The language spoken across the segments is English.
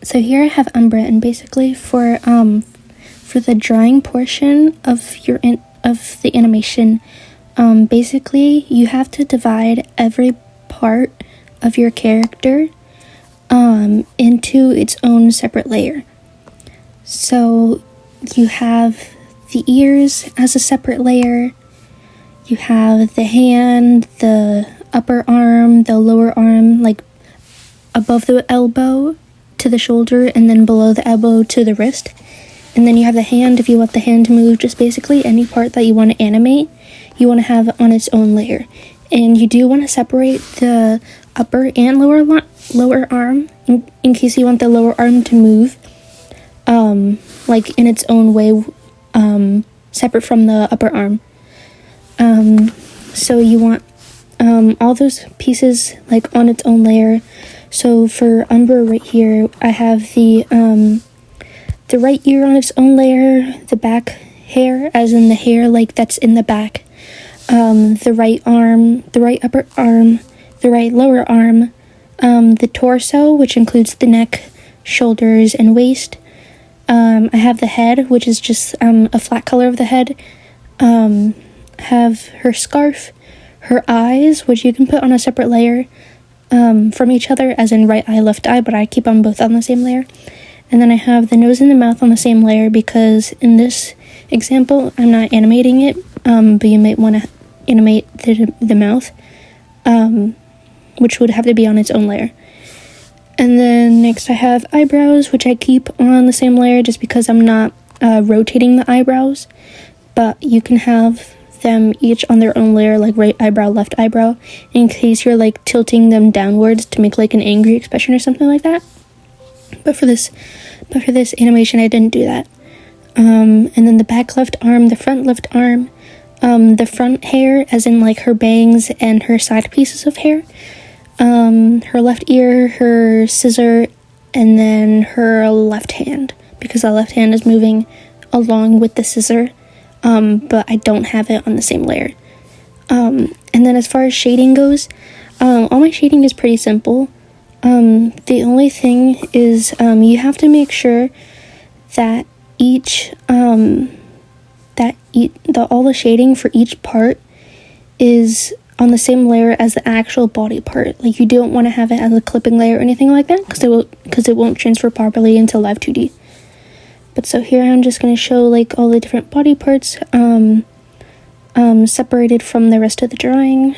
So here I have Umbra, and basically for the drawing portion of the animation, basically you have to divide every part of your character into its own separate layer. So you have the ears as a separate layer, you have the hand, the upper arm, the lower arm, like above the elbow to the shoulder, and then below the elbow to the wrist. And then you have the hand. If you want the hand to move, just basically any part that you want to animate, you want to have on its own layer. And you do want to separate the upper and lower arm in case you want the lower arm to move like in its own way, separate from the upper arm. So you want all those pieces like on its own layer. So for Umbra right here, I have the right ear on its own layer, the back hair, as in the hair like that's in the back, the right arm, the right upper arm, the right lower arm, the torso, which includes the neck, shoulders, and waist. I have the head, which is just a flat color of the head. Have her scarf, her eyes, which you can put on a separate layer from each other, as in right eye, left eye, but I keep them both on the same layer. And then I have the nose and the mouth on the same layer, because in this example I'm not animating it, but you might want to animate the mouth, which would have to be on its own layer. And then next I have eyebrows, which I keep on the same layer just because I'm not rotating the eyebrows, but you can have them each on their own layer, like right eyebrow, left eyebrow, in case you're like tilting them downwards to make like an angry expression or something like that. But for this animation I didn't do that. And then the back left arm, the front left arm, the front hair, as in like her bangs and her side pieces of hair, her left ear, her scissor, and then her left hand, because the left hand is moving along with the scissor, but I don't have it on the same layer. And then as far as shading goes, all my shading is pretty simple. The only thing is you have to make sure that all the shading for each part is on the same layer as the actual body part. Like, you don't want to have it as a clipping layer or anything like that, because it won't transfer properly into Live2D. But so here I'm just going to show like all the different body parts separated from the rest of the drawing.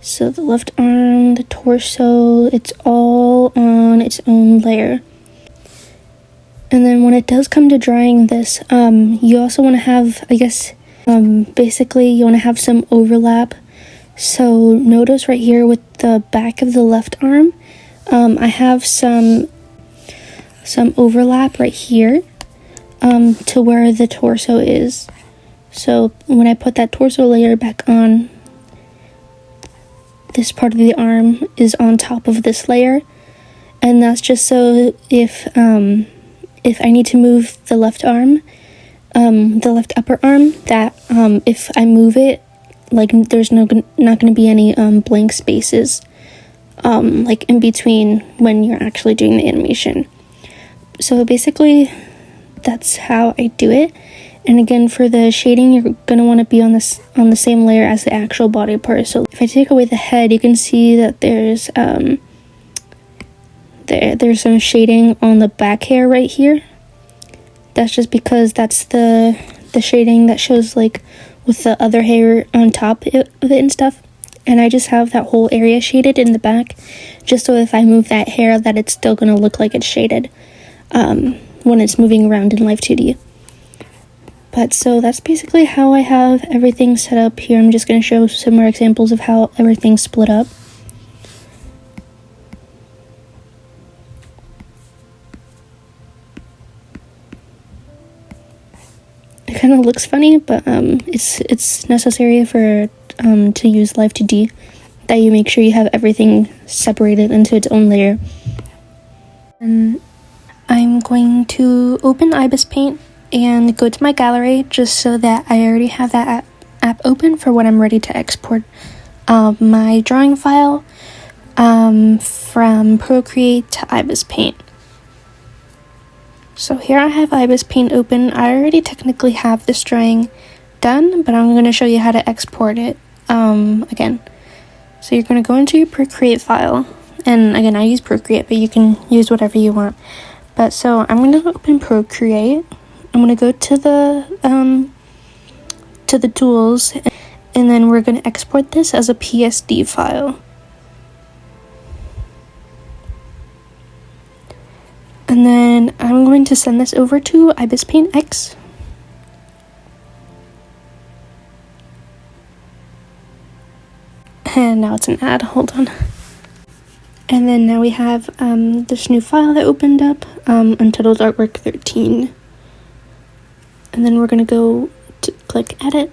So the left arm, the torso, it's all on its own layer. And then when it does come to drawing this, you also want to have, I guess, basically you want to have some overlap. So notice right here with the back of the left arm, I have some overlap right here to where the torso is. So when I put that torso layer back on, this part of the arm is on top of this layer, and that's just so if I need to move the left arm, the left upper arm, that if I move it, like there's not going to be any blank spaces like in between when you're actually doing the animation. So basically that's how I do it. And again, for the shading, you're going to want to be on the same layer as the actual body part. So if I take away the head, you can see that there's some shading on the back hair right here. That's just because that's the shading that shows like with the other hair on top of it and stuff. And I just have that whole area shaded in the back, just so if I move that hair, that it's still going to look like it's shaded when it's moving around in Live2D. But so that's basically how I have everything set up here. I'm just going to show some more examples of how everything's split up. It kind of looks funny, but it's necessary for to use Live2D, that you make sure you have everything separated into its own layer. And I'm going to open IbisPaint and go to my gallery just so that I already have that app open for when I'm ready to export my drawing file from Procreate to IbisPaint. So here I have IbisPaint open. I already technically have this drawing done, but I'm going to show you how to export it again. So you're going to go into your Procreate file, and again, I use Procreate, but you can use whatever you want. But so I'm going to open Procreate. I'm going to go to the tools, and then we're going to export this as a PSD file. And then I'm going to send this over to IbisPaintX. And now it's an ad, hold on. And then now we have this new file that opened up, Untitled Artwork 13. And then we're going to go to click Edit.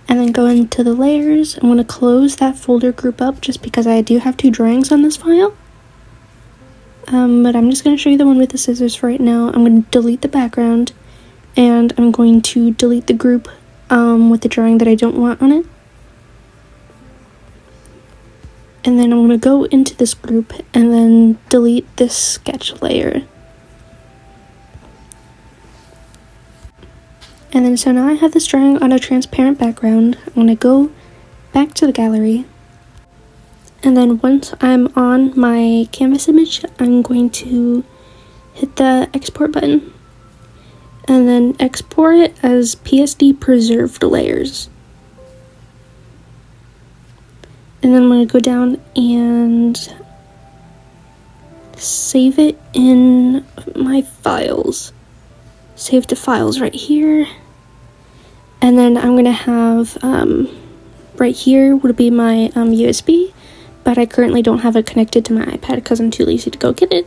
And then go into the layers. I'm going to close that folder group up just because I do have 2 drawings on this file. But I'm just going to show you the one with the scissors for right now. I'm going to delete the background, and I'm going to delete the group with the drawing that I don't want on it. And then I'm going to go into this group and then delete this sketch layer. And then so now I have this drawing on a transparent background. I'm going to go back to the gallery. And then once I'm on my canvas image, I'm going to hit the export button and then export it as PSD preserved layers. And then I'm going to go down and save it in my files. Save to files right here. And then I'm going to have right here would be my USB. But I currently don't have it connected to my iPad because I'm too lazy to go get it.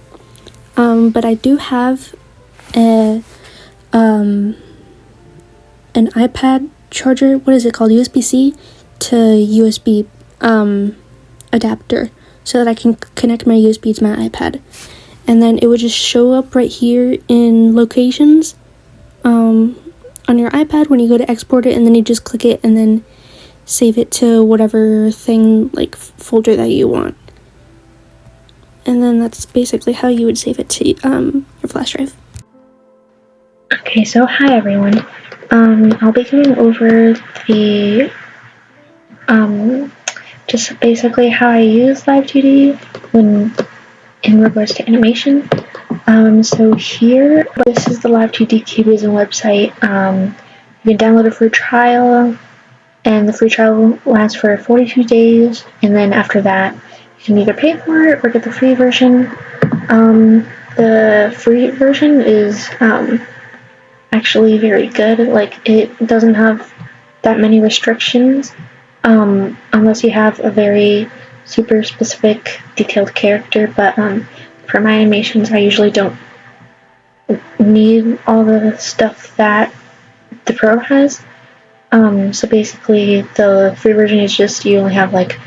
But I do have an iPad charger, what is it called, USB-C to USB adapter, so that I can connect my USB to my iPad. And then it would just show up right here in locations on your iPad when you go to export it, and then you just click it and then save it to whatever thing, like folder that you want. And then that's basically how you would save it to your flash drive. Okay, so hi everyone. I'll be going over the just basically how I use Live2D when in regards to animation. So here, this is the Live2D Cubism website. You can download it for trial. And the free trial lasts for 42 days, and then after that, you can either pay for it or get the free version. The free version is actually very good. Like, it doesn't have that many restrictions, unless you have a very super specific detailed character, but for my animations, I usually don't need all the stuff that the Pro has. So basically, the free version is just you only have like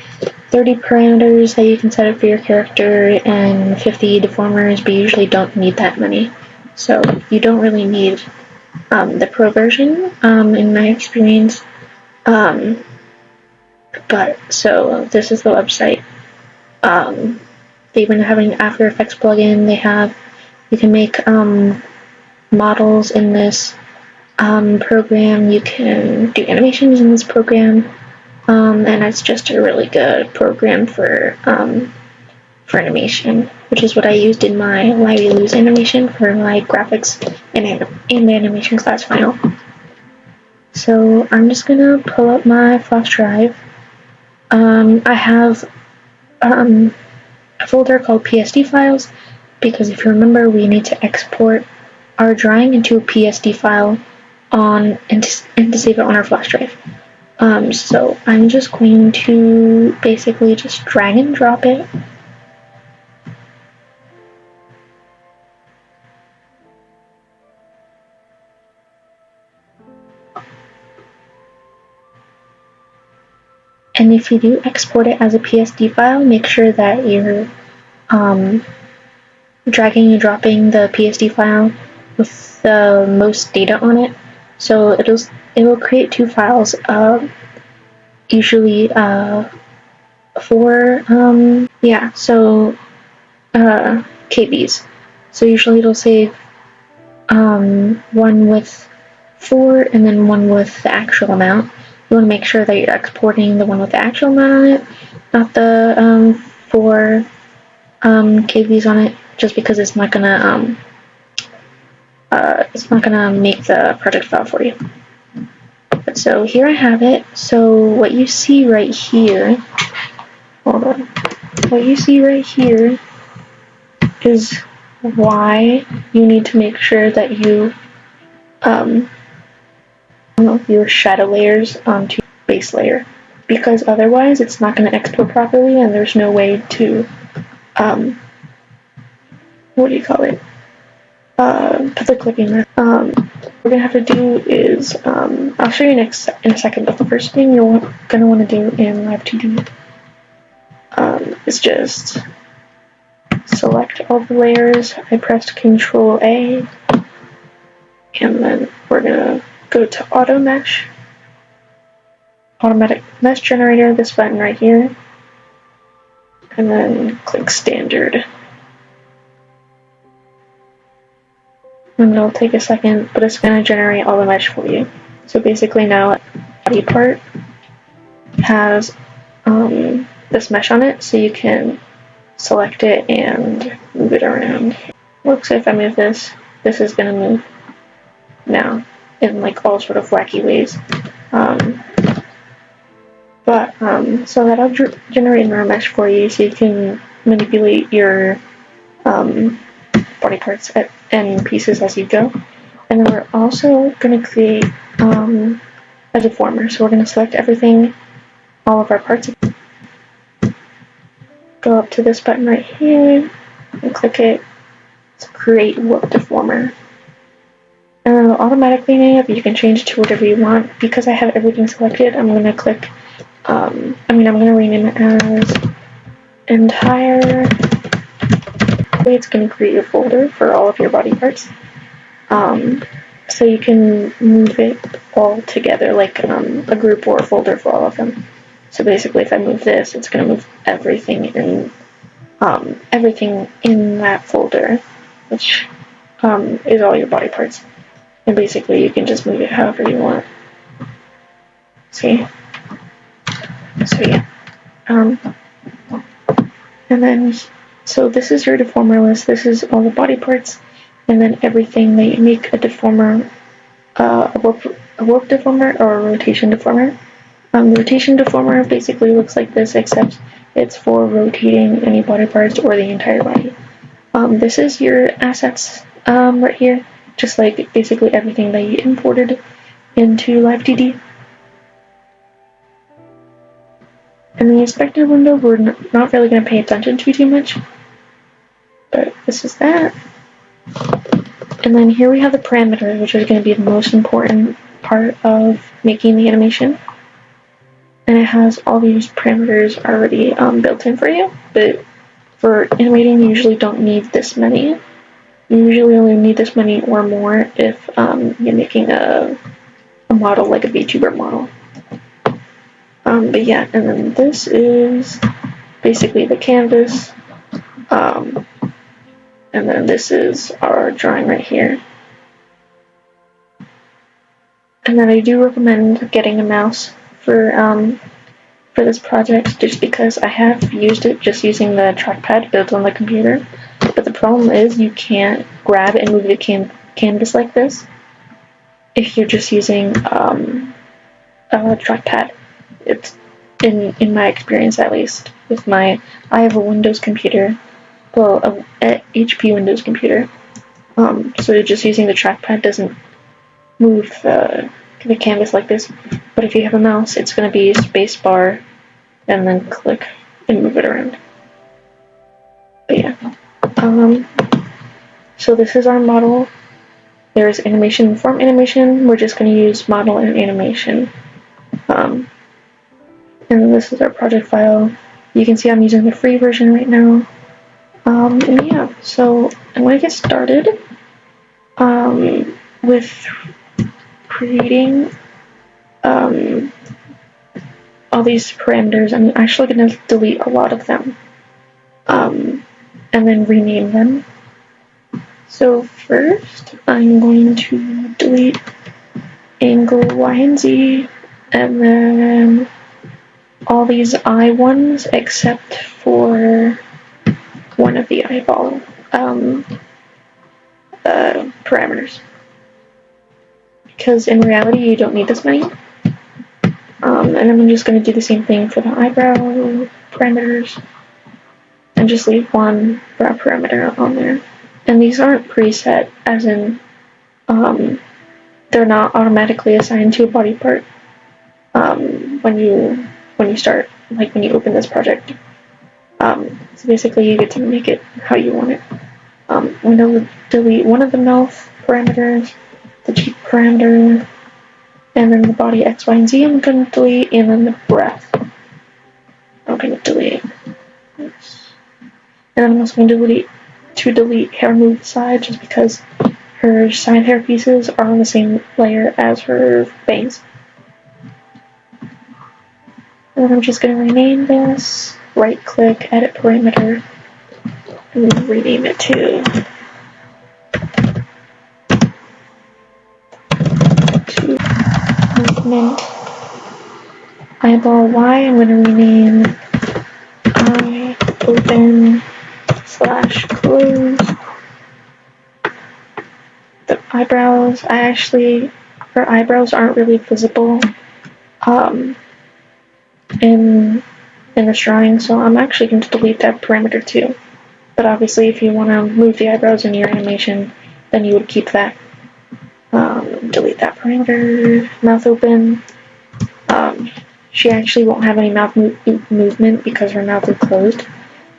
30 parameters that you can set up for your character and 50 deformers, but you usually don't need that many. So you don't really need the Pro version, in my experience. But so this is the website. They even have an After Effects plugin. You can make models in this program. You can do animations in this program, and it's just a really good program for animation, which is what I used in my Why We Lose animation for my graphics and animation class final. So I'm just gonna pull up my flash drive. I have a folder called PSD files, because if you remember, we need to export our drawing into a PSD file and to save it on our flash drive. So I'm just going to basically just drag and drop it. And if you do export it as a PSD file, make sure that you're dragging and dropping the PSD file with the most data on it. So it will create 2 files, usually for KBs. So usually it'll save one with 4 and then one with the actual amount. You want to make sure that you're exporting the one with the actual amount on it, not the 4 KBs on it, just because it's not gonna make the project file for you. So here I have it. So what you see right here, what you see right here is why you need to make sure that you your shadow layers onto base layer, because otherwise it's not going to export properly and there's no way to put the clipping there. What we're going to have to do is, I'll show you next in a second, but the first thing you're going to want to do in Live2D is just select all the layers. I pressed Control A, and then we're going to go to Auto Mesh, Automatic Mesh Generator, this button right here, and then click Standard. And it'll take a second, but it's going to generate all the mesh for you. So basically now the body part has this mesh on it, so you can select it and move it around. Looks like if I move this, this is going to move now in like all sort of wacky ways. So that'll generate another mesh for you, so you can manipulate your body parts and pieces as you go. And then we're also going to create a deformer. So we're going to select everything, all of our parts. Go up to this button right here and click it to create Warp Deformer. And then it'll automatically name it, but you can change it to whatever you want. Because I have everything selected, I'm going to click, I'm going to rename it as Entire. It's going to create a folder for all of your body parts. So you can move it all together, like a group or a folder for all of them. So basically, if I move this, it's going to move everything in that folder, which is all your body parts. And basically, you can just move it however you want. See? So yeah. And then, so this is your deformer list. This is all the body parts, and then everything that you make a deformer, a warp deformer or a rotation deformer. The rotation deformer basically looks like this, except it's for rotating any body parts or the entire body. This is your assets right here, just like basically everything that you imported into Live2D. In the inspector window, we're not really going to pay attention to too much, but this is that. And then here we have the parameters, which is going to be the most important part of making the animation. And it has all these parameters already built in for you, but for animating, you usually don't need this many. You usually only need this many or more if you're making a model like a VTuber model. But yeah, and then this is basically the canvas, and then this is our drawing right here. And then I do recommend getting a mouse for this project, just because I have used it just using the trackpad built on the computer. But the problem is you can't grab and move the canvas like this if you're just using a trackpad. It's in my experience, at least with I have a Windows computer, well, a HP Windows computer. So just using the trackpad doesn't move the canvas like this. But if you have a mouse, it's going to be spacebar and then click and move it around. But yeah. So this is our model. There's animation, form animation. We're just going to use model and animation. And this is our project file. You can see I'm using the free version right now. And yeah, so I'm going to get started. with creating all these parameters, I'm actually going to delete a lot of them and then rename them. So first, I'm going to delete angle Y and Z, and then all these eye ones except for one of the eyeball parameters. Because in reality, you don't need this many. And then I'm just going to do the same thing for the eyebrow parameters and just leave one brow parameter on there. And these aren't preset, as in they're not automatically assigned to a body part when you start, like when you open this project. So basically you get to make it how you want it. I'm going to delete one of the mouth parameters, the cheek parameter, and then the body X, Y, and Z I'm going to delete, and then the breath I'm going to delete. Oops. And I'm also going to delete hair move side, just because her side hair pieces are on the same layer as her bangs. And then I'm just going to rename this, right click, edit parameter, and then rename it to movement eyeball Y. I'm going to rename eye open / close. The eyebrows, her eyebrows aren't really visible in this drawing, so I'm actually going to delete that parameter too. But obviously, if you want to move the eyebrows in your animation, then you would keep that. Delete that parameter. Mouth open. She actually won't have any mouth movement because her mouth is closed,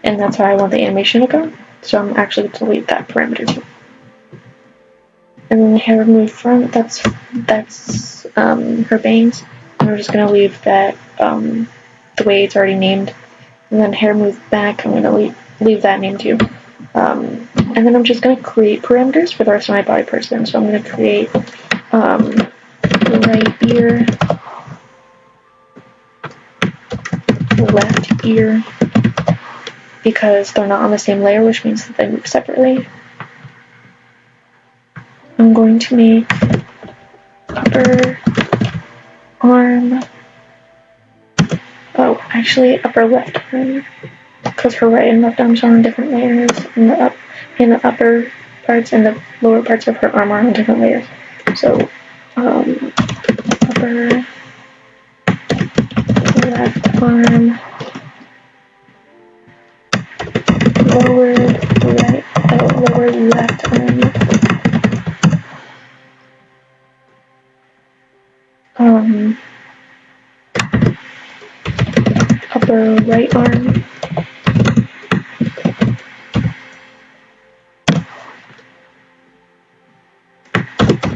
and that's how I want the animation to go. So I'm actually going to delete that parameter too. And then the hair move front, that's her bangs. And we're just going to leave that the way it's already named. And then hair move back, I'm going to leave that name too. And then I'm just going to create parameters for the rest of my body parts then. So I'm going to create right ear, left ear, because they're not on the same layer, which means that they move separately. I'm going to make upper arm, upper left arm, because her right and left arms are on different layers, and the upper parts and the lower parts of her arm are on different layers. So upper left arm, lower left arm, upper right arm,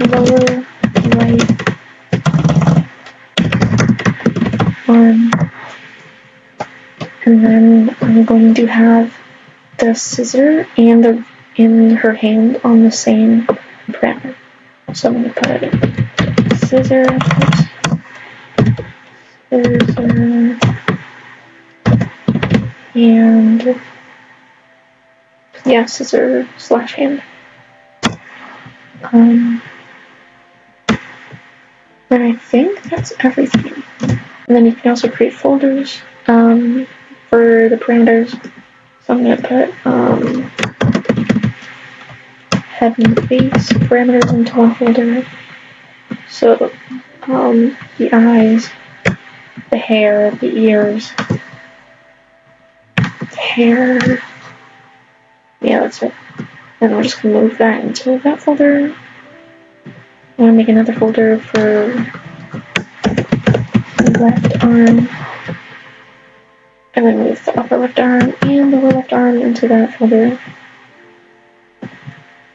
lower right arm, and then I'm going to have the scissor and her hand on the same parameter. So I'm going to put scissor, and scissor / hand. And I think that's everything. And then you can also create folders for the parameters. So I'm going to put head and face parameters into one folder. So the eyes, the hair, the ears, the hair, that's it. And I'm just going to move that into that folder. I'm going to make another folder for the left arm, and then move the upper left arm and the lower left arm into that folder.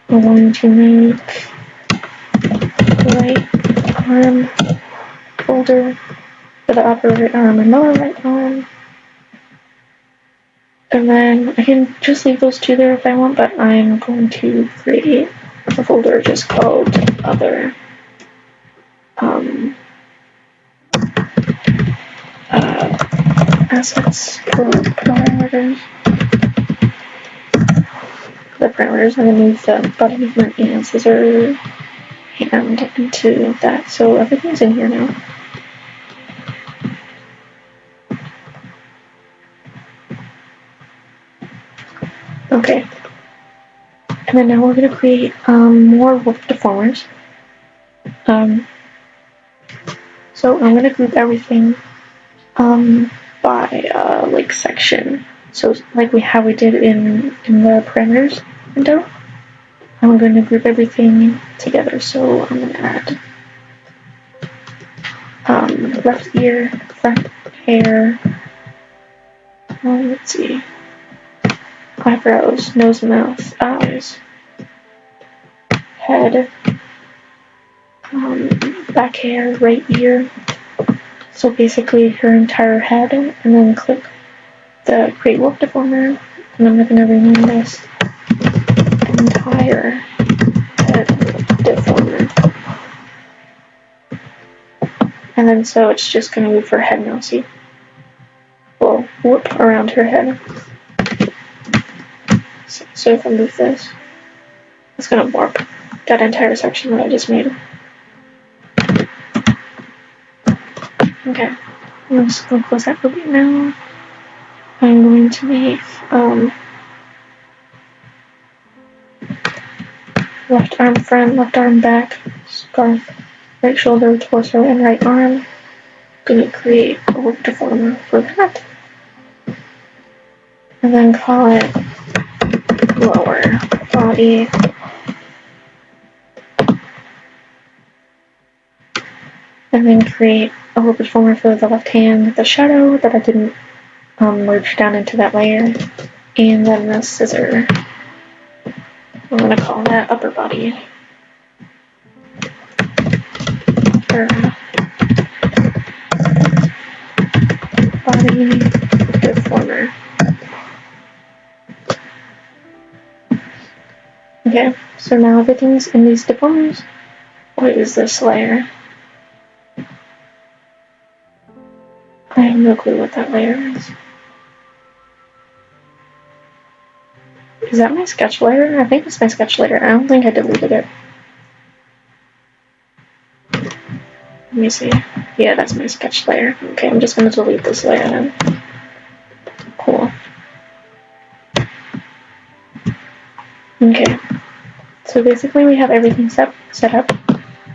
I'm going to make right arm folder for the upper right arm and lower right arm. And then I can just leave those two there if I want, but I'm going to create a folder just called other assets for parameters. The parameters, I'm going to move the body movement and scissor hand into that, so everything's in here now. Okay, and then now we're going to create more wolf deformers. So I'm going to group everything by like section. So like how we did in the parameters window, I'm going to group everything together. So I'm going to add left ear, front hair, let's see, eyebrows, nose, mouth, eyes, head, back hair, right ear. So basically her entire head, and then click the Create Wolf Deformer, and I'm going to rename this entire head deformer. And then so it's just going to move her head now, see? Well, whoop around her head. So if I move this, it's going to warp that entire section that I just made. Okay, I'm just going to close that for a bit now. I'm going to make left arm front, left arm back, scarf, right shoulder, torso, and right arm. I'm going to create a wolf deformer for that. And then call it lower body. And then create a wolf deformer for the left hand, the shadow that I didn't merge down into that layer. And then the scissor, I'm going to call that upper body. Or body deformer. Okay, so now everything's in these deformers. What is this layer? I have no clue what that layer is. Is that my sketch layer? I think it's my sketch layer. I don't think I deleted it. Let me see. Yeah, that's my sketch layer. Okay, I'm just going to delete this layer then. Cool. Okay, so basically we have everything set up.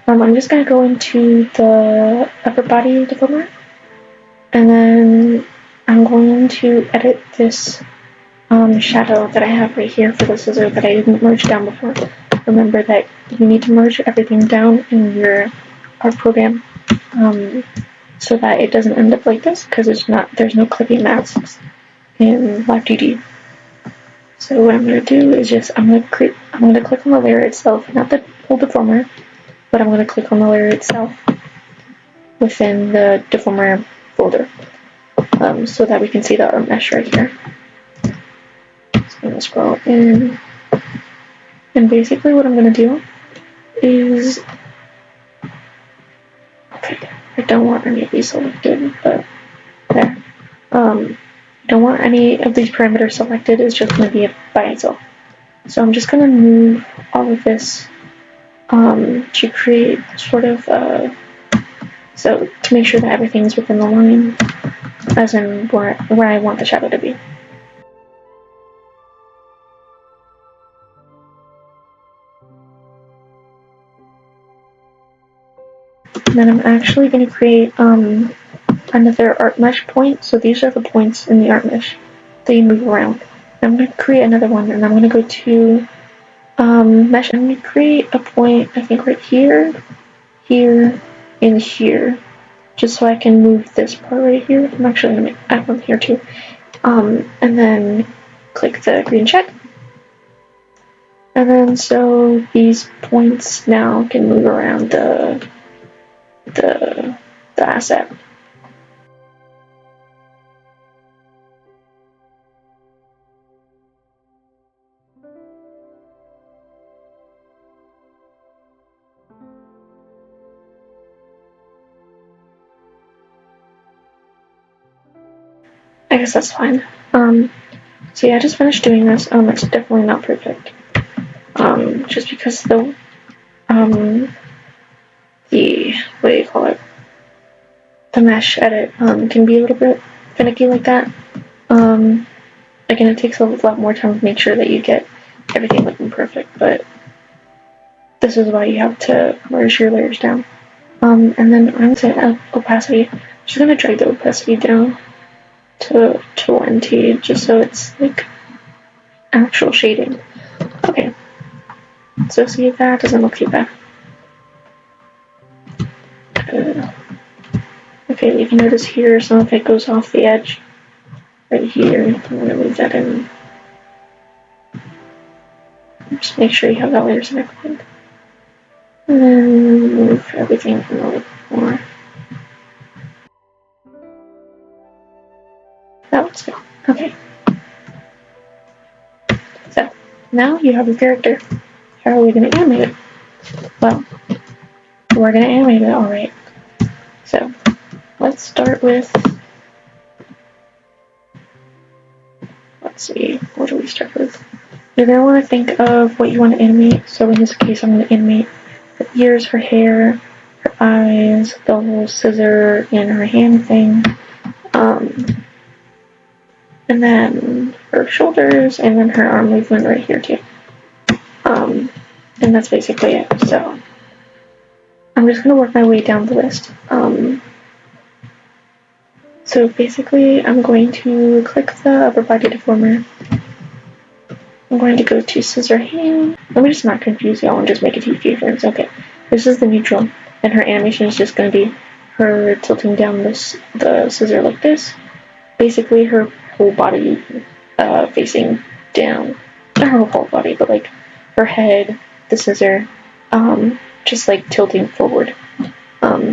I'm just going to go into the upper body deformer, and then I'm going to edit this shadow that I have right here for the scissor that I didn't merge down before. Remember that you need to merge everything down in your art program so that it doesn't end up like this, because there's no clipping masks in Live2D. So what I'm going to do is I'm going to click on the layer itself, not the whole deformer, but I'm going to click on the layer itself within the deformer folder, so that we can see the art mesh right here. So I'm going to scroll in, and basically what I'm going to do is, okay, I don't want any of these selected, but there. I don't want any of these parameters selected, it's just going to be by itself. So I'm just going to move all of this to create sort of, so to make sure that everything's within the line, as in where I want the shadow to be. And then I'm actually going to create another art mesh point. So these are the points in the art mesh that you move around. I'm going to create another one, and I'm going to go to mesh. I'm going to create a point, I think right here, here, and here, just so I can move this part right here. I'm actually going to add one here too. And then click the green check. And then so these points now can move around the asset. I guess that's fine. So yeah, I just finished doing this. It's definitely not perfect. Just because the what do you call it? The mesh edit can be a little bit finicky like that. Again, it takes a lot more time to make sure that you get everything looking perfect, but this is why you have to merge your layers down. And then I'm going to opacity. I'm just going to drag the opacity down to 20, just so it's like actual shading. Okay, so see if that doesn't look too bad. Okay, you can notice here some of it goes off the edge. Right here, I'm going to move that in. Just make sure you have that layer selected. And then move everything a little more. That looks good. Okay. So, now you have your character. How are we going to animate it? Well, we're going to animate it, alright. So, let's start with, let's see, what do we start with? You're going to want to think of what you want to animate. So in this case, I'm going to animate her ears, her hair, her eyes, the little scissor in her hand thing, and then her shoulders, and then her arm movement right here too. And that's basically it. So I'm just going to work my way down the list. So basically, I'm going to click the upper body deformer. I'm going to go to scissor hand. Let me just not confuse y'all and just make a few keyframes. Okay, this is the neutral, and her animation is just going to be her tilting down the scissor like this. Basically, her whole body facing down. Not her whole body, but like her head, the scissor, just like tilting forward.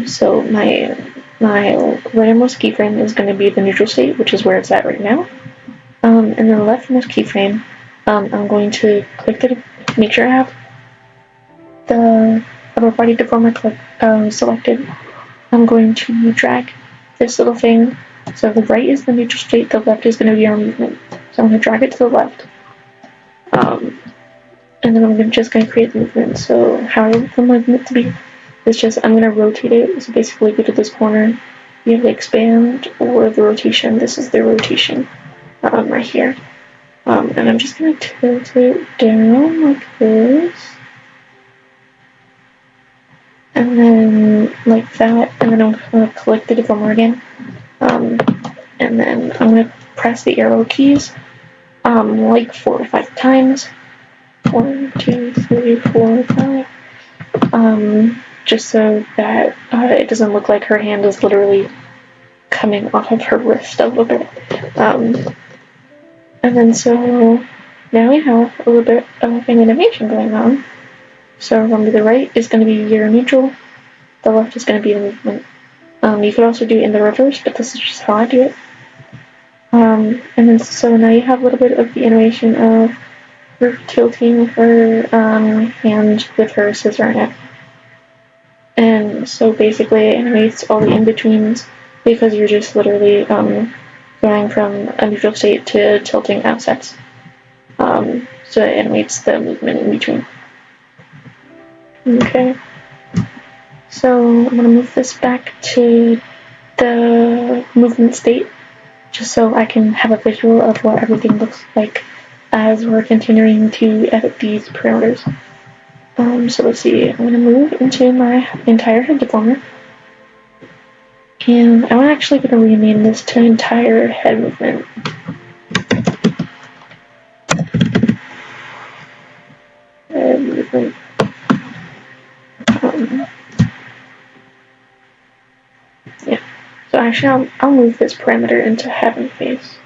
So my rightmost keyframe is going to be the neutral state, which is where it's at right now. And then the leftmost keyframe, I'm going to make sure I have the upper body deformer selected. I'm going to drag this little thing. So the right is the neutral state, the left is going to be our movement. So I'm going to drag it to the left. And then I'm just going to create the movement. So how I want the movement to be is just, I'm going to rotate it. So basically go to this corner, you have the expand or the rotation. This is the rotation right here. And I'm just going to tilt it down like this. And then like that. And then I'm going to click the deformer again. And then I'm going to press the arrow keys like 4 or 5 times. 1, 2, 3, 4, 5. Just so that it doesn't look like her hand is literally coming off of her wrist a little bit. And then so now we have a little bit of an animation going on. So remember, the right is going to be your neutral, the left is going to be the movement. You could also do it in the reverse, but this is just how I do it. And then so now you have a little bit of the animation of her tilting her hand with her scissor in it. And so basically it animates all the in-betweens because you're just literally going from a neutral state to tilting outsets. So it animates the movement in between. Okay. So I'm going to move this back to the movement state just so I can have a visual of what everything looks like as we're continuing to edit these parameters. So let's see, I'm going to move into my entire head deformer. And I'm actually going to rename this to entire head movement. Head movement. Yeah. So actually, I'll move this parameter into head and face.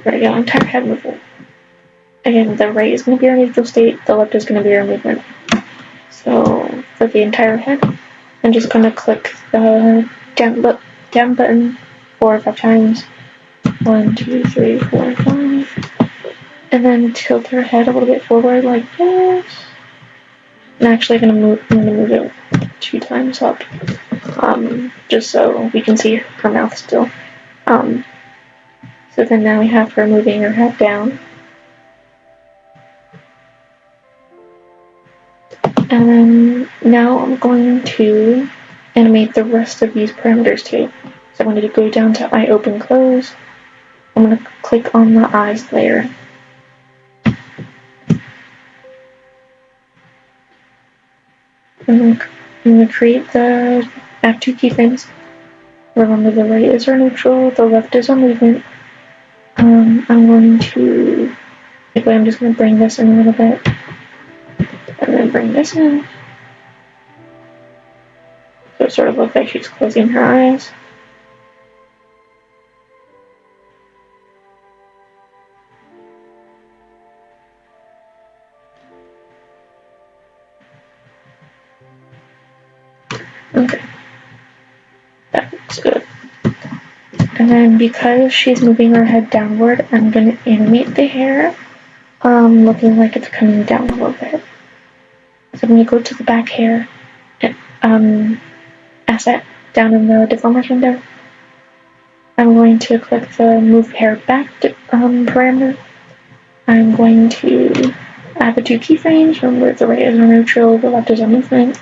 There we go, entire head movement. Again, the right is going to be our neutral state, the left is going to be our movement. So for the entire head, I'm just going to click the down button 4 or 5 times. 1, 2, 3, 4, 5. And then tilt her head a little bit forward like this. I'm actually going to move it 2 times up. Just so we can see her mouth still. So then now we have her moving her head down. And then now I'm going to animate the rest of these parameters too. So I'm going to go down to eye open close. I'm going to click on the eyes layer. I'm going to create I have 2 keyframes. Remember, the right is our neutral, the left is our movement. I'm just going to bring this in a little bit. And then bring this in. So it sort of looks like she's closing her eyes. Okay. That looks good. And then because she's moving her head downward, I'm going to animate the hair looking like it's coming down a little bit. So I'm going to go to the back hair asset down in the deformers window. I'm going to click the move hair back parameter. I'm going to add the 2 keyframes. Remember, the right is our neutral, the left is our movement.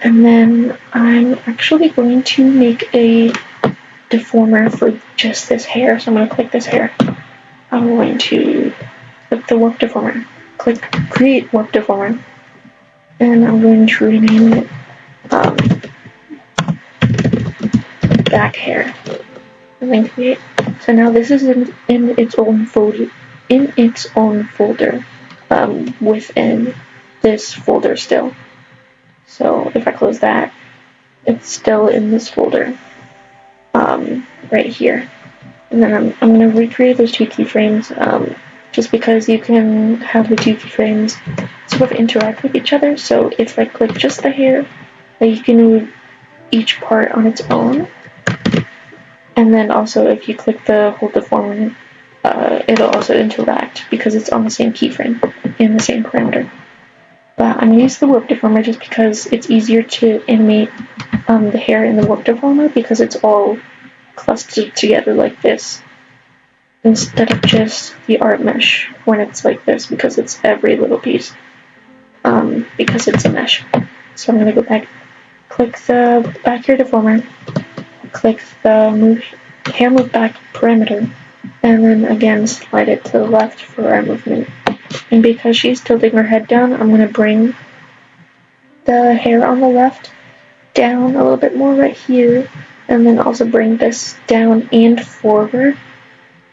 And then I'm actually going to make a deformer for just this hair. So I'm going to click this hair. I'm going to click the warp deformer. Click create warp deformer. And I'm going to rename it back hair. And then create. So now this is in its own folder. Within this folder still. So if I close that, it's still in this folder right here. And then I'm going to recreate those 2 keyframes just because you can have the 2 keyframes sort of interact with each other. So if I click just the hair, you can move each part on its own. And then also if you click the whole deformer, it'll also interact because it's on the same keyframe and the same parameter. But I'm going to use the warp deformer just because it's easier to animate the hair in the warp deformer because it's all clustered together like this instead of just the art mesh when it's like this because it's every little piece because it's a mesh. So I'm going to go back, click the back hair deformer, click the hair move back parameter, and then again slide it to the left for our movement. And because she's tilting her head down, I'm going to bring the hair on the left down a little bit more right here, and then also bring this down and forward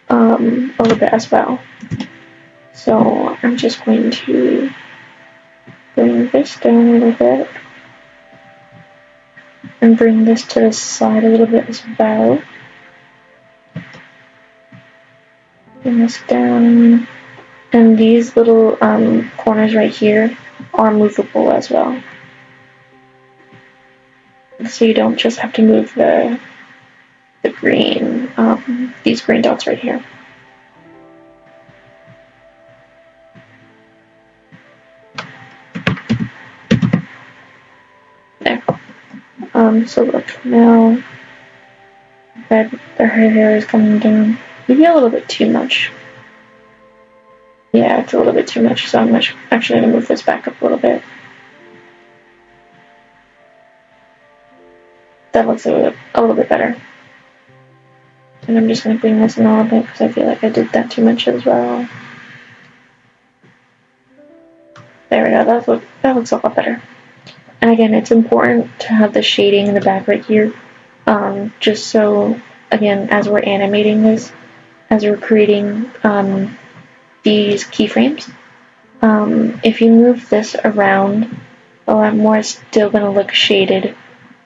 a little bit as well. So I'm just going to bring this down a little bit and bring this to the side a little bit as well. Bring this down, and these little corners right here are movable as well. So you don't just have to move the green, these green dots right here. There. So look, now that her hair is coming down, maybe a little bit too much. Yeah, it's a little bit too much, so I'm actually going to move this back up a little bit. That looks a little bit better. And I'm just going to bring this in a little bit because I feel like I did that too much as well. There we go, that looks a lot better. And again, it's important to have the shading in the back right here, just so, again, as we're animating this, as we're creating these keyframes, if you move this around a lot more, it's still going to look shaded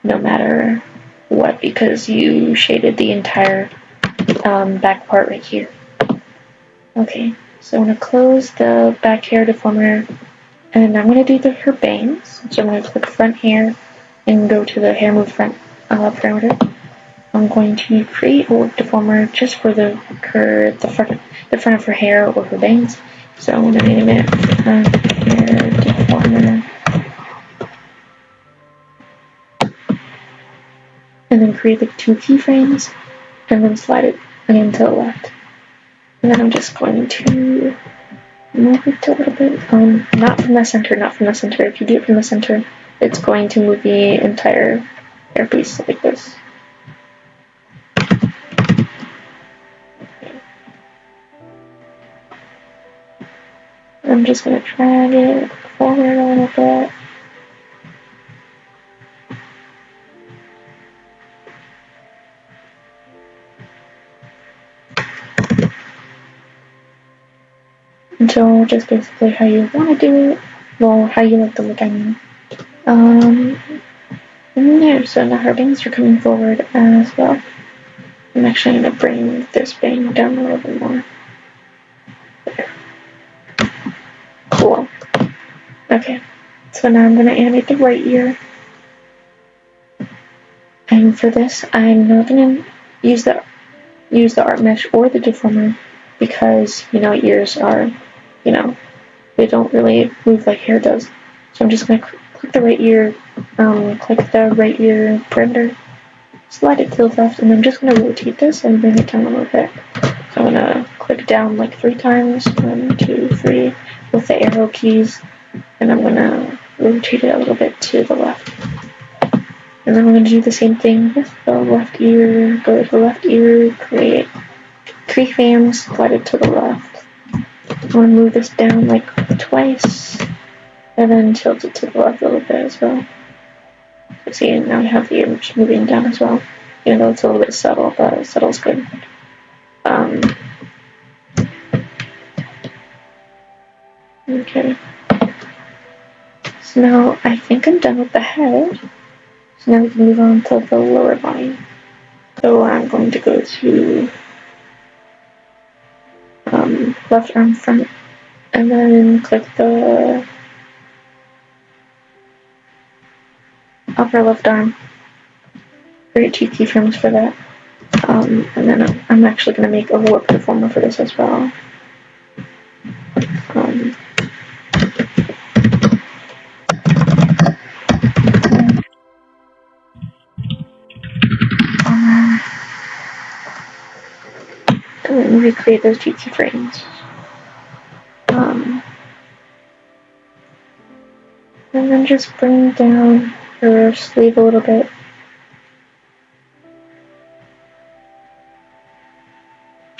no matter what because you shaded the entire back part right here. Okay, so I'm going to close the back hair deformer, and I'm going to do her bangs. So I'm going to click front hair and go to the hair move front parameter. I'm going to create a warp deformer just for the front of her hair or her bangs. So I'm going to name it front hair deformer. and then create the 2 keyframes, and then slide it again to the left. And then I'm just going to move it a little bit, not from the center, not from the center. If you do it from the center, it's going to move the entire hairpiece like this. I'm just going to drag it forward a little bit. Until just basically how you want to do it. Well, how you like the look, I mean. And there, so now her bangs are coming forward as well. I'm actually going to bring this bang down a little bit more. There. Cool. Okay, so now I'm going to animate the right ear. And for this, I'm not going to use the art mesh or the deformer because, you know, ears are, you know, they don't really move like hair does. So I'm just going to click the right ear, click the right ear parameter, slide it to the left, and I'm just going to rotate this and bring it down a little bit. So I'm going to click down like 3 times, 1, 2, 3, with the arrow keys, and I'm going to rotate it a little bit to the left. And then I'm going to do the same thing with the left ear, go to the left ear, create keyframes, slide it to the left. I'm going to move this down like twice, and then tilt it to the left a little bit as well. So see, now we have the image moving down as well. Even though it's a little bit subtle, but subtle's good. Okay. So now I think I'm done with the head. So now we can move on to the lower body. So I'm going to go to left arm front, and then click the upper left arm. Create 2 keyframes for that. And then I'm actually going to make a warp deformer for this as well. And then recreate those 2 keyframes. And then just bring down her sleeve a little bit.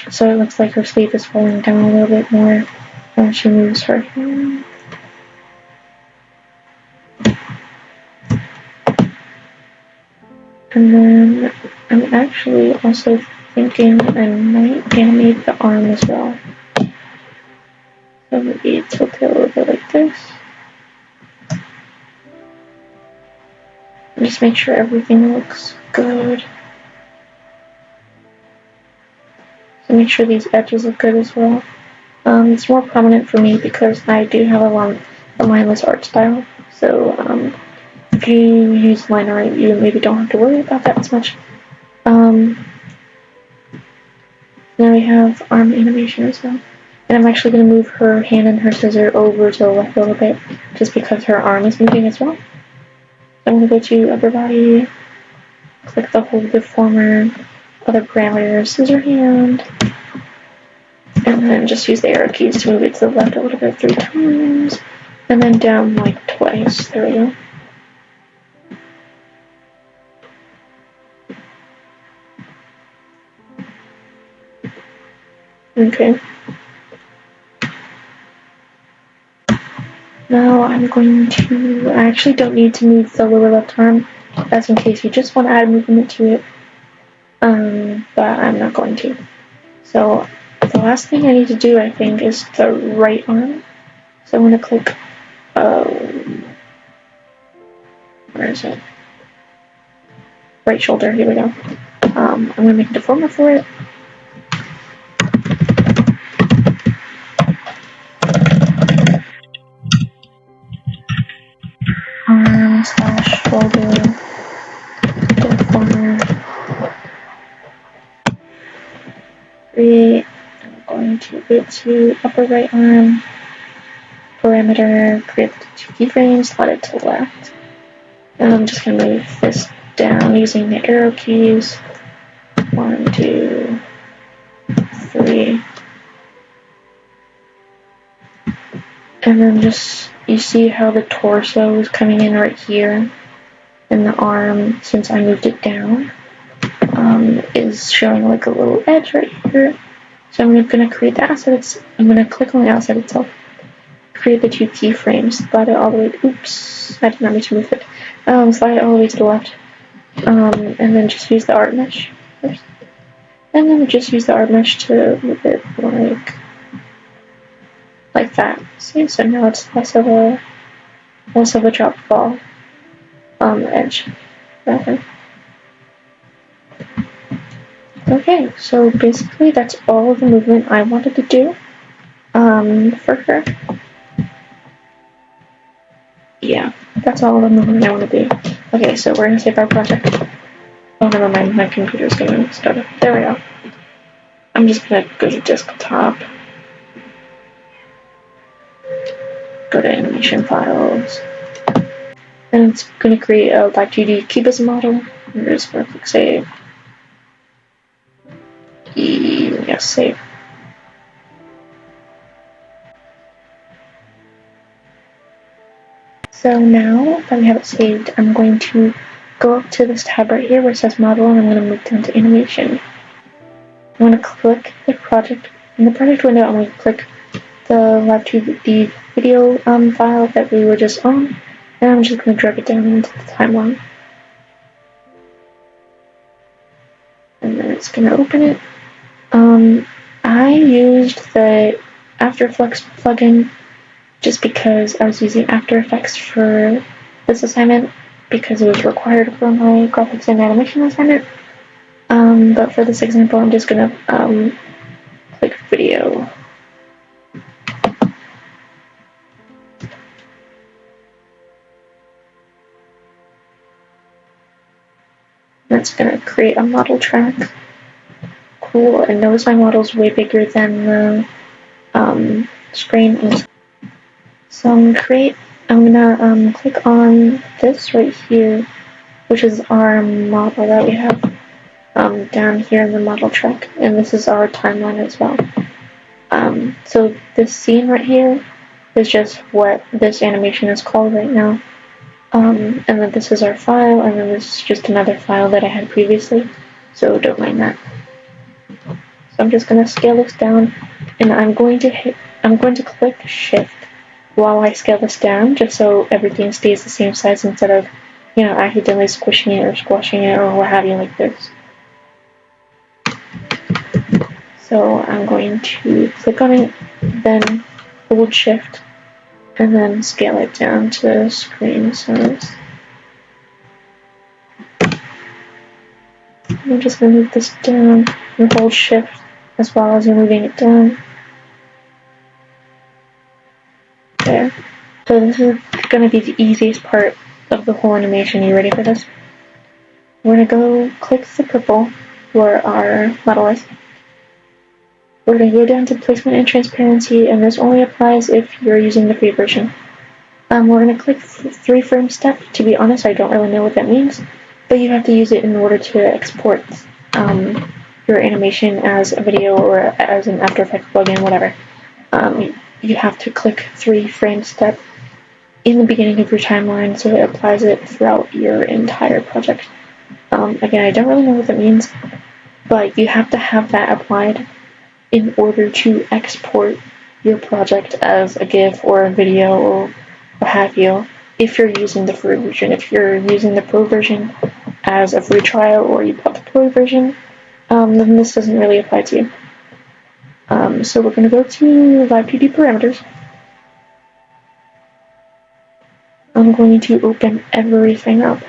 So it looks like her sleeve is falling down a little bit more when she moves her hand. And then I'm actually also thinking I might animate the arm as well. So maybe tilt it a little bit like this. And just make sure everything looks good. So make sure these edges look good as well. It's more prominent for me because I do have a lineless art style. So if you use line art, you maybe don't have to worry about that as much. Now we have arm animation as well. And I'm actually going to move her hand and her scissor over to the left a little bit, just because her arm is moving as well. So I'm going to go to upper body, click the whole deformer, other parameters, scissor hand, and then just use the arrow keys to move it to the left a little bit 3 times, and then down like twice. There we go. Okay. Now I'm going to, I actually don't need to move the lower left arm, that's in case you just want to add movement to it, but I'm not going to. So the last thing I need to do, I think, is the right arm. So I'm going to click, where is it? Right shoulder, here we go. I'm going to make a deformer for it. Arm / shoulder deformer. Create. I'm going to go to upper right arm parameter, create the 2 keyframes, slide it to the left. And I'm just going to move this down using the arrow keys. 1, 2, 3. And then just, you see how the torso is coming in right here, and the arm, since I moved it down, is showing like a little edge right here. So I'm going to create the asset. I'm going to click on the asset itself, create the 2 keyframes, slide it all the way, oops, I did not mean to move it, slide it all the way to the left, and then just use the art mesh first. And then just use the art mesh to move it like that. See, so now it's less of a drop fall edge rather. Okay, so basically that's all of the movement I wanted to do for her. Yeah, that's all the movement I want to do. Okay, so we're gonna save our project. Oh, never mind, my computer's gonna start up. There we go. I'm just gonna go to desktop, go to animation files, and it's gonna create a Live2D Cubism model. I'm just gonna click save. Yes, save. So now that we have it saved, I'm going to go up to this tab right here where it says model, and I'm going to move down to animation. I'm going to click the project. In the project window, I'm going to click the Live2D video file that we were just on, and I'm just going to drag it down into the timeline. And then it's going to open it. I used the After Effects plugin just because I was using After Effects for this assignment because it was required for my graphics and animation assignment. But for this example, I'm just gonna click video. That's gonna create a model track. Cool, and notice my model's way bigger than the screen. So I'm gonna click on this right here, which is our model that we have down here in the model track, and this is our timeline as well. So this scene right here is just what this animation is called right now. And then this is our file, and then this is just another file that I had previously, so don't mind that. So I'm just gonna scale this down, and I'm going to click Shift while I scale this down, just so everything stays the same size instead of, accidentally squishing it or squashing it or what have you like this. So I'm going to click on it, then hold Shift, and then scale it down to screen size. I'm just going to move this down and hold Shift as well as you're moving it down. There. So this is going to be the easiest part of the whole animation. You ready for this? We're going to go click the purple where our model is. We're going to go down to placement and transparency, and this only applies if you're using the free version. We're going to click 3 frame step. To be honest, I don't really know what that means, but you have to use it in order to export your animation as a video or as an After Effects plugin, whatever. You have to click 3 frame step in the beginning of your timeline, so it applies it throughout your entire project. Again, I don't really know what that means, but you have to have that applied in order to export your project as a GIF or a video or what have you, if you're using the free version. If you're using the pro version as a free trial or you bought the pro version, then this doesn't really apply to you. So we're going to go to Live2D parameters. I'm going to open everything up.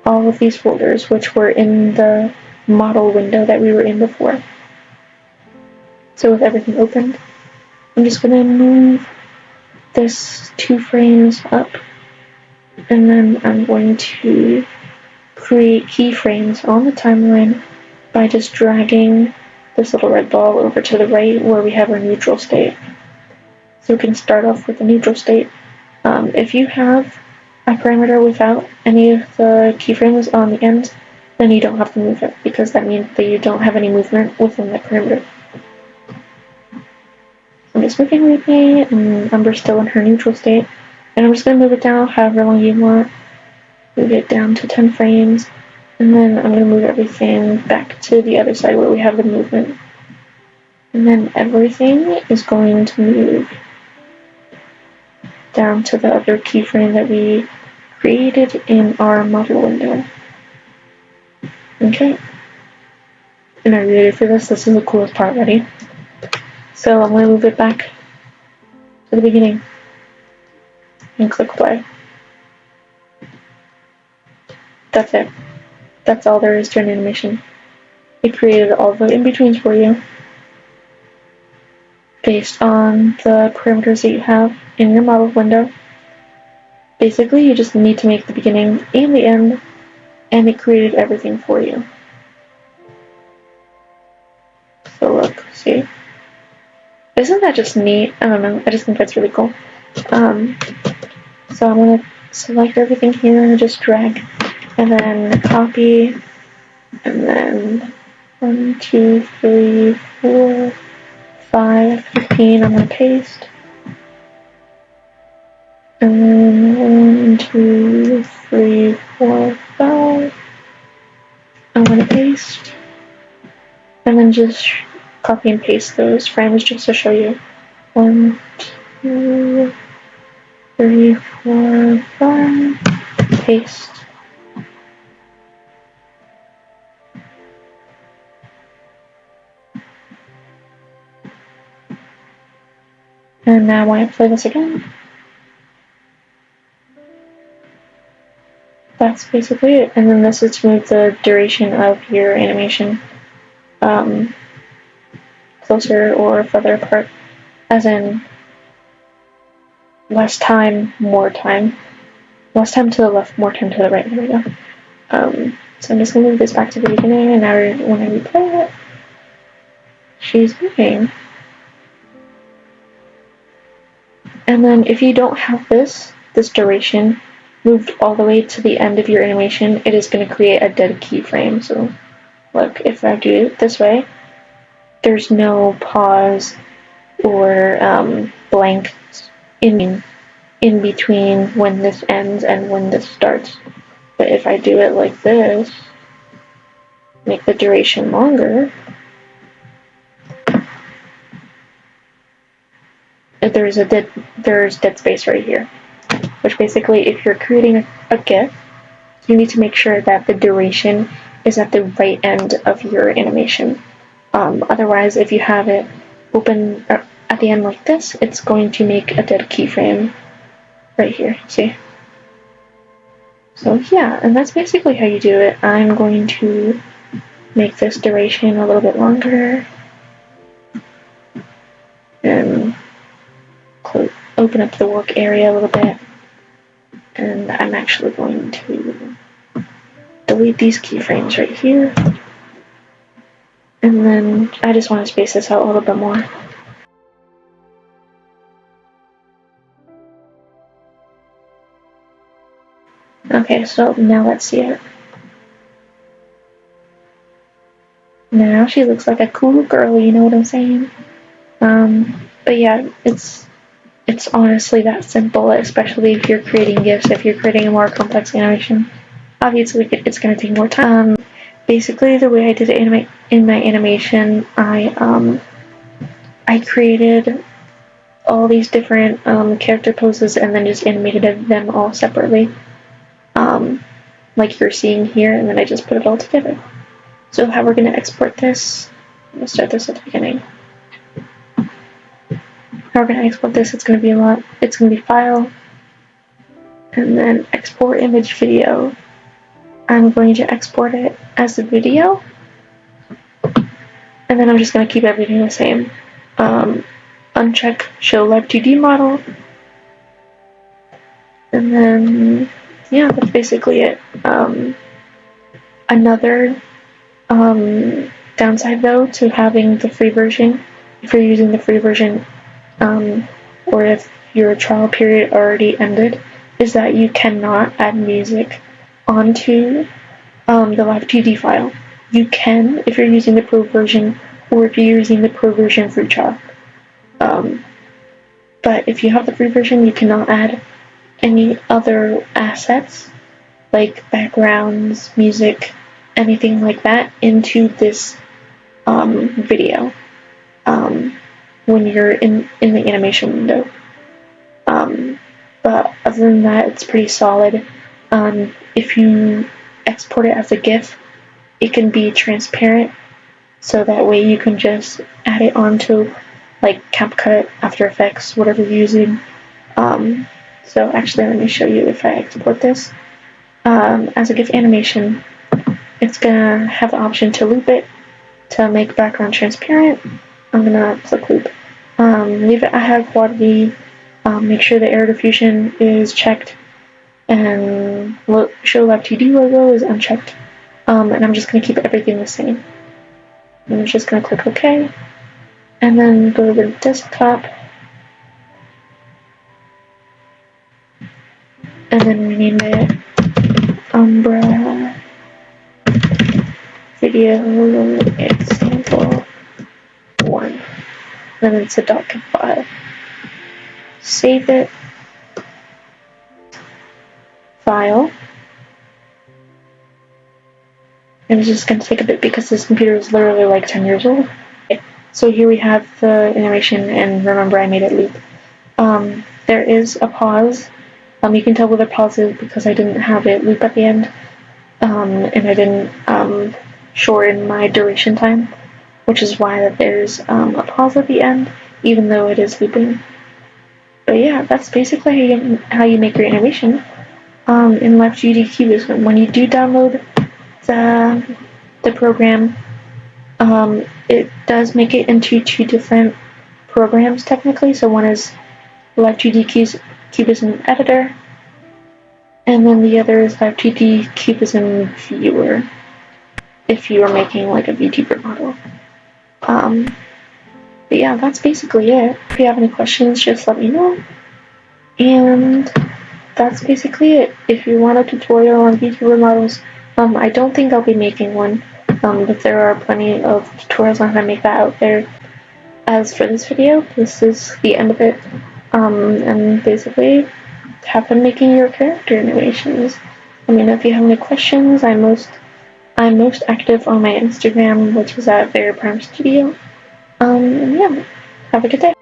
All of these folders, which were in the model window that we were in before. So with everything opened, I'm just going to move this 2 frames up, and then I'm going to create keyframes on the timeline by just dragging this little red ball over to the right where we have our neutral state. So we can start off with the neutral state. If you have a parameter without any of the keyframes on the end, then you don't have to move it, because that means that you don't have any movement within the perimeter. I'm just moving repaint, and Umbra's still in her neutral state. And I'm just going to move it down however long you want. Move it down to 10 frames. And then I'm going to move everything back to the other side where we have the movement. And then everything is going to move down to the other keyframe that we created in our model window. Okay. And are you ready for this? This is the coolest part. Ready? So I'm going to move it back to the beginning and click play. That's it. That's all there is to an animation. It created all the in-betweens for you based on the parameters that you have in your model window. Basically, you just need to make the beginning and the end, and it created everything for you. So look, see? Isn't that just neat? I don't know, I just think that's really cool. So I'm going to select everything here and just drag, and then copy, and then 1, 2, 3, 4, 5, 15, I'm going to paste. And then 1, 2, 3, 4, 5. I'm going to paste. And then just copy and paste those frames just to show you. 1, 2, 3, 4, 5. Paste. And now when I play this again, that's basically it. And then this is to move the duration of your animation closer or further apart, as in less time, more time. Less time to the left, more time to the right. There we go. So I'm just going to move this back to the beginning, and now when I replay it, she's moving. And then if you don't have this duration moved all the way to the end of your animation, it is going to create a dead keyframe. So look, if I do it this way, there's no pause or blank in between when this ends and when this starts. But if I do it like this, make the duration longer, there's dead space right here. Which basically, if you're creating a GIF, you need to make sure that the duration is at the right end of your animation. Otherwise, if you have it open at the end like this, it's going to make a dead keyframe right here, see? So yeah, and that's basically how you do it. I'm going to make this duration a little bit longer and open up the work area a little bit. And I'm actually going to delete these keyframes right here. And then I just want to space this out a little bit more. Okay, so now let's see it. Now she looks like a cool girl, you know what I'm saying? But yeah, it's honestly that simple, especially if you're creating GIFs, if you're creating a more complex animation. Obviously, it's going to take more time. Basically, the way I did it in my animation, I created all these different character poses and then just animated them all separately, like you're seeing here, and then I just put it all together. So how we're going to export this, I'm going to start this at the beginning. How we're going to export this, it's going to be File, and then Export Image Video. I'm going to export it as a video, and then I'm just going to keep everything the same. Uncheck Show Live2D Model, and then, yeah, that's basically it. Another downside, though, to having the free version, if you're using the free version, or if your trial period already ended, is that you cannot add music onto the Live2D file. You can if you're using the Pro version, or if you're using the Pro version for Chalk. But if you have the free version, you cannot add any other assets like backgrounds, music, anything like that into this video when you're in the animation window. But other than that, it's pretty solid. If you export it as a GIF, it can be transparent, so that way you can just add it onto like CapCut, After Effects, whatever you're using. So actually, let me show you if I export this as a GIF animation. It's gonna have the option to loop it to make background transparent. I'm gonna click loop. Leave it at high quality. Make sure the error diffusion is checked, and show Live2D logo is unchecked. And I'm just gonna keep everything the same. I'm just gonna click OK, and then go to the desktop, and then rename it Umbra Video Example 1. And then it's a .gif file. Save it. File. And it's just going to take a bit because this computer is literally like 10 years old. Okay. So here we have the animation, and remember I made it loop. There is a pause. You can tell where the pause is because I didn't have it loop at the end. And I didn't shorten my duration time, which is why there's a pause at the end, even though it is looping. But yeah, that's basically how you make your animation in Live2D Cubism. When you do download the program, it does make it into 2 different programs technically. So one is Live2D Cubism Editor, and then the other is Live2D Cubism Viewer, if you are making like a VTuber model. But yeah, that's basically it. If you have any questions, just let me know. And that's basically it. If you want a tutorial on VTuber models, I don't think I'll be making one, but there are plenty of tutorials on how to make that out there. As for this video, this is the end of it, and basically have fun making your character animations. Let me know if you have any questions. I'm most active on my Instagram, which is at Vera Prime Studio. And yeah, have a good day.